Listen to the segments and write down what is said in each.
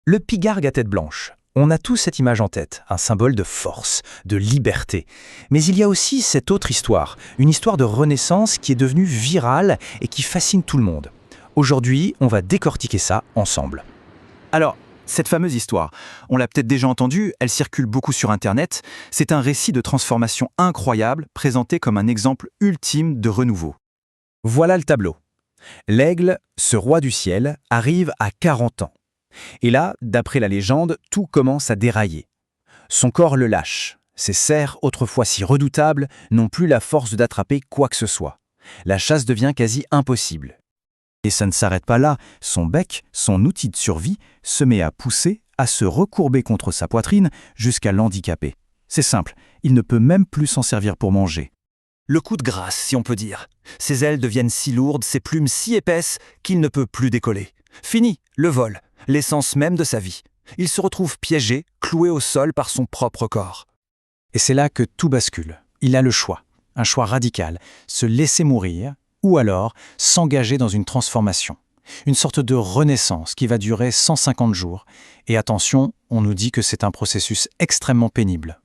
Le pigargue à tête blanche. On a tous cette image en tête, un symbole de force, de liberté. Mais il y a aussi cette autre histoire, une histoire de renaissance qui est devenue virale et qui fascine tout le monde. Aujourd'hui, on va décortiquer ça ensemble. Alors, cette fameuse histoire, on l'a peut-être déjà entendue, elle circule beaucoup sur Internet. C'est un récit de transformation incroyable, présenté comme un exemple ultime de renouveau. Voilà le tableau. L'aigle, ce roi du ciel, arrive à 40 ans. Et là, d'après la légende, tout commence à dérailler. Son corps le lâche. Ses serres, autrefois si redoutables, n'ont plus la force d'attraper quoi que ce soit. La chasse devient quasi impossible. Et ça ne s'arrête pas là. Son bec, son outil de survie, se met à pousser, à se recourber contre sa poitrine jusqu'à l'handicaper. C'est simple, il ne peut même plus s'en servir pour manger. Le coup de grâce, si on peut dire. Ses ailes deviennent si lourdes, ses plumes si épaisses, qu'il ne peut plus décoller. Fini, le vol, l'essence même de sa vie. Il se retrouve piégé, cloué au sol par son propre corps. Et c'est là que tout bascule. Il a le choix, un choix radical, se laisser mourir ou alors s'engager dans une transformation. Une sorte de renaissance qui va durer 150 jours. Et attention, on nous dit que c'est un processus extrêmement pénible.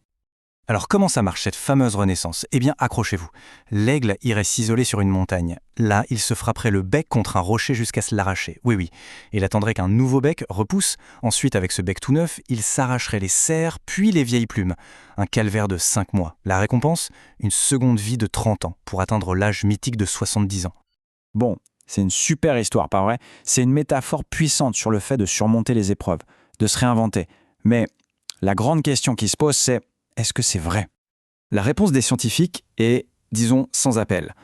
Alors comment ça marche cette fameuse renaissance? Eh bien accrochez-vous. L'aigle irait s'isoler sur une montagne. Là, il se frapperait le bec contre un rocher jusqu'à se l'arracher. Oui. Il attendrait qu'un nouveau bec repousse. Ensuite, avec ce bec tout neuf, il s'arracherait les serres, puis les vieilles plumes. Un calvaire de 5 mois. La récompense? Une seconde vie de 30 ans, pour atteindre l'âge mythique de 70 ans. Bon, c'est une super histoire, pas vrai? C'est une métaphore puissante sur le fait de surmonter les épreuves, de se réinventer. Mais la grande question qui se pose, c'est: est-ce que c'est vrai? La réponse des scientifiques est, disons, sans appel.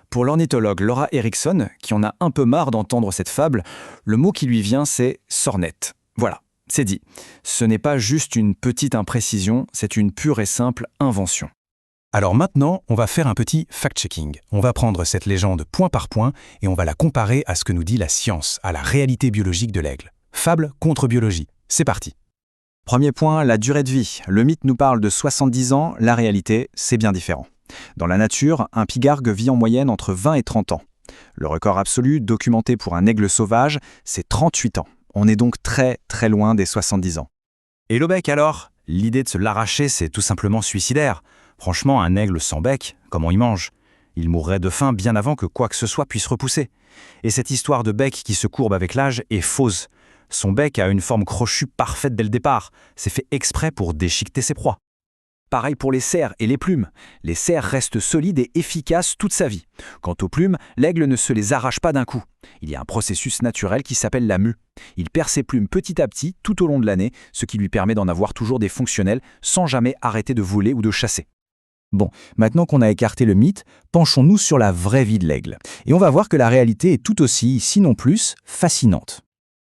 Pour l'ornithologue Laura Erickson, qui en a un peu marre d'entendre cette fable, le mot qui lui vient, c'est « sornette ». Voilà, c'est dit. Ce n'est pas juste une petite imprécision, c'est une pure et simple invention. Alors maintenant, on va faire un petit fact-checking. On va prendre cette légende point par point et on va la comparer à ce que nous dit la science, à la réalité biologique de l'aigle. Fable contre biologie. C'est parti. Premier point, la durée de vie. Le mythe nous parle de 70 ans, la réalité, c'est bien différent. Dans la nature, un pigargue vit en moyenne entre 20 et 30 ans. Le record absolu, documenté pour un aigle sauvage, c'est 38 ans. On est donc très très loin des 70 ans. Et le bec alors? L'idée de se l'arracher, c'est tout simplement suicidaire. Franchement, un aigle sans bec, comment il mange? Il mourrait de faim bien avant que quoi que ce soit puisse repousser. Et cette histoire de bec qui se courbe avec l'âge est fausse. Son bec a une forme crochue parfaite dès le départ. C'est fait exprès pour déchiqueter ses proies. Pareil pour les serres et les plumes. Les serres restent solides et efficaces toute sa vie. Quant aux plumes, l'aigle ne se les arrache pas d'un coup. Il y a un processus naturel qui s'appelle la mue. Il perd ses plumes petit à petit tout au long de l'année, ce qui lui permet d'en avoir toujours des fonctionnels sans jamais arrêter de voler ou de chasser. Bon, maintenant qu'on a écarté le mythe, penchons-nous sur la vraie vie de l'aigle. Et on va voir que la réalité est tout aussi, sinon plus, fascinante.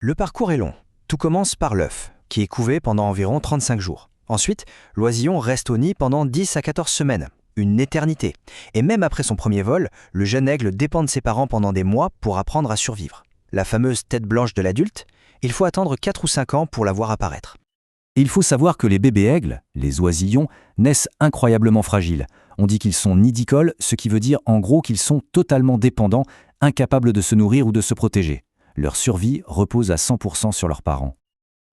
Le parcours est long. Tout commence par l'œuf, qui est couvé pendant environ 35 jours. Ensuite, l'oisillon reste au nid pendant 10 à 14 semaines, une éternité. Et même après son premier vol, le jeune aigle dépend de ses parents pendant des mois pour apprendre à survivre. La fameuse tête blanche de l'adulte, il faut attendre 4 ou 5 ans pour la voir apparaître. Il faut savoir que les bébés aigles, les oisillons, naissent incroyablement fragiles. On dit qu'ils sont nidicoles, ce qui veut dire en gros qu'ils sont totalement dépendants, incapables de se nourrir ou de se protéger. Leur survie repose à 100% sur leurs parents.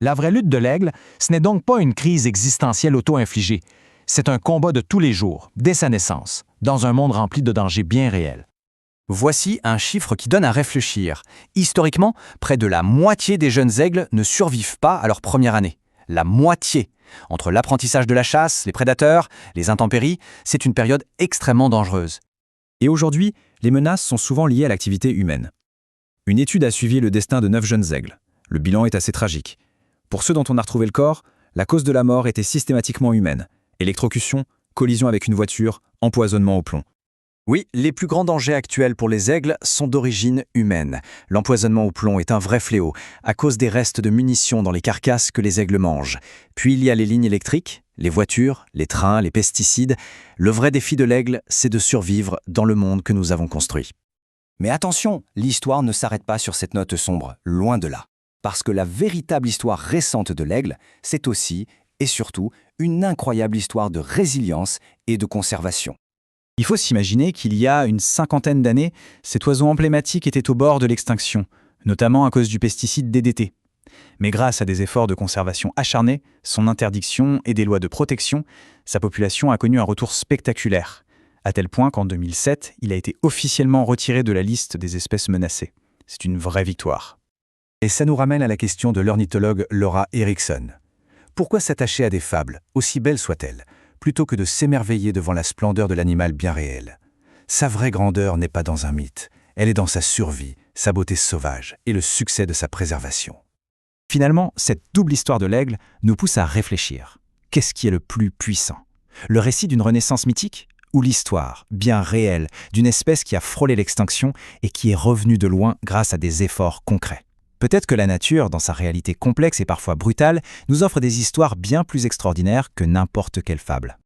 La vraie lutte de l'aigle, ce n'est donc pas une crise existentielle auto-infligée. C'est un combat de tous les jours, dès sa naissance, dans un monde rempli de dangers bien réels. Voici un chiffre qui donne à réfléchir. Historiquement, près de la moitié des jeunes aigles ne survivent pas à leur première année. La moitié. Entre l'apprentissage de la chasse, les prédateurs, les intempéries, c'est une période extrêmement dangereuse. Et aujourd'hui, les menaces sont souvent liées à l'activité humaine. Une étude a suivi le destin de 9 jeunes aigles. Le bilan est assez tragique. Pour ceux dont on a retrouvé le corps, la cause de la mort était systématiquement humaine. Électrocution, collision avec une voiture, empoisonnement au plomb. Oui, les plus grands dangers actuels pour les aigles sont d'origine humaine. L'empoisonnement au plomb est un vrai fléau, à cause des restes de munitions dans les carcasses que les aigles mangent. Puis il y a les lignes électriques, les voitures, les trains, les pesticides. Le vrai défi de l'aigle, c'est de survivre dans le monde que nous avons construit. Mais attention, l'histoire ne s'arrête pas sur cette note sombre, loin de là. Parce que la véritable histoire récente de l'aigle, c'est aussi, et surtout, une incroyable histoire de résilience et de conservation. Il faut s'imaginer qu'il y a une 50aine d'années, cet oiseau emblématique était au bord de l'extinction, notamment à cause du pesticide DDT. Mais grâce à des efforts de conservation acharnés, son interdiction et des lois de protection, sa population a connu un retour spectaculaire, à tel point qu'en 2007, il a été officiellement retiré de la liste des espèces menacées. C'est une vraie victoire. Et ça nous ramène à la question de l'ornithologue Laura Erickson. Pourquoi s'attacher à des fables, aussi belles soient-elles, plutôt que de s'émerveiller devant la splendeur de l'animal bien réel? Sa vraie grandeur n'est pas dans un mythe, elle est dans sa survie, sa beauté sauvage et le succès de sa préservation. Finalement, cette double histoire de l'aigle nous pousse à réfléchir. Qu'est-ce qui est le plus puissant? Le récit d'une renaissance mythique ou l'histoire, bien réelle, d'une espèce qui a frôlé l'extinction et qui est revenue de loin grâce à des efforts concrets? Peut-être que la nature, dans sa réalité complexe et parfois brutale, nous offre des histoires bien plus extraordinaires que n'importe quelle fable.